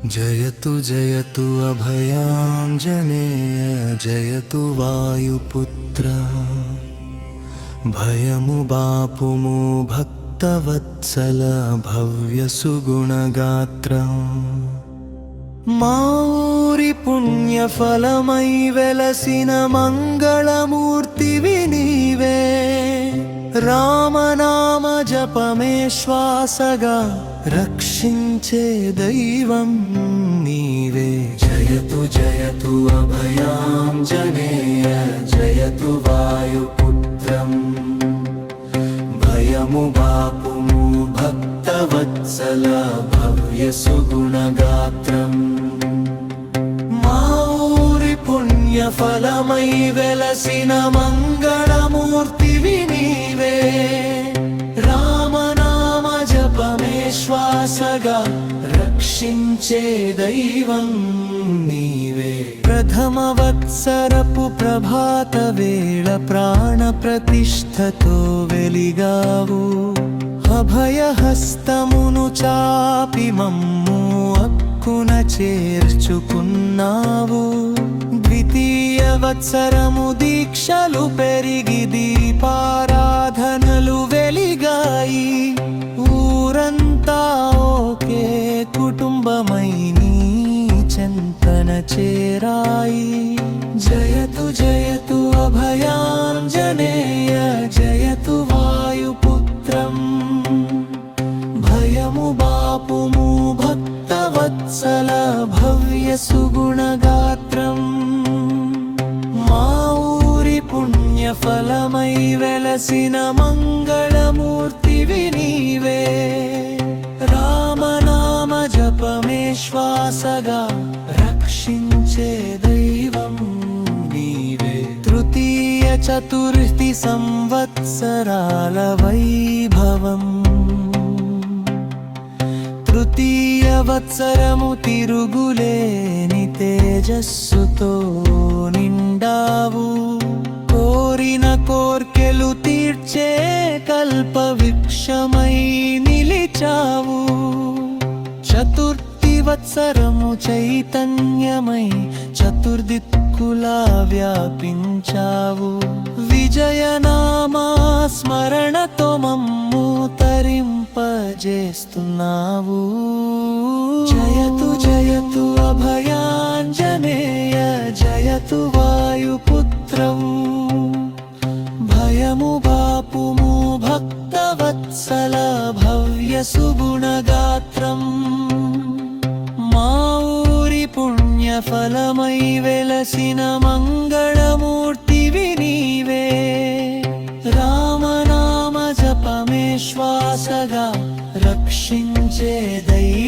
జయతు జయతు అభయాంజనేయ జయతు వాయుపుత్ర భయము బాపుము భక్తవత్సల భవ్య సుగుణగాత్ర మా ఊరి పుణ్యఫలమై వెలసిన మంగళమూర్తివి నీవే రామనామ జపమే శ్వాసగా రక్షించే దైవం నీవే జయతు జయతు అభయాంజనేయ జయతు వాయుపుత్రం భయము బాపుము భక్తవత్సల భవ్య సుగుణగాత్రం మా ఊరి పుణ్యఫలమై వెలసిన మంగళమూర్తివి నీవే రామనామ జపమే శ్వాసగా రక్షించే దైవం నీవే ప్రథమ వత్సరపు ప్రభాత వేళ ప్రాణ ప్రతిష్ఠతో వెలిగావు అభయహస్తమును చాపి మమ్ము అక్కున చేర్చుకున్నావు ద్వితీయ వత్సరము దీక్షలు పెరిగి దీపారాధనలు వెలిగాయి ఊరంతా ఒకే కుటుంబమై నీ చింతన చేరాయి జయతు జయతు అభయాంజనేయ జయతు వాయుపుత్రం భయము బాపుము భక్తవత్సల భవ్య సుగుణగాత్రం మా ఊరి పుణ్యఫలమై వెలసిన మంగళమూర్తివి నీవే రామనామ జపమే శ్వాసగా రక్షించే దైవం నీవే తృతీయ చతుర్థి సంవత్సరాల వైభవం తృతీయ వత్సరము తిరుగులేని తేజస్సుతో నిండావు కోరిన కోర్కెలు తీర్చే కల్పవృక్షమై నిలిచావు చతుర్థి వత్సరము చైతన్యమై చతుర్దిక్కులా వ్యాపించావు విజయనామా స్మరణతో మమ్ము తరింపజేస్తున్నావు జయతు జయతు అభయాంజనేయ జయతు వాయుపుత్రం భయము బాపుము భక్తవత్సల భవ్య సుగుణగాత్రం మా ఊరి పుణ్యఫలమై వెలసిన మంగళమూర్తివి నీవే రామనామ జపమే శ్వాసగా రక్షించే దైవం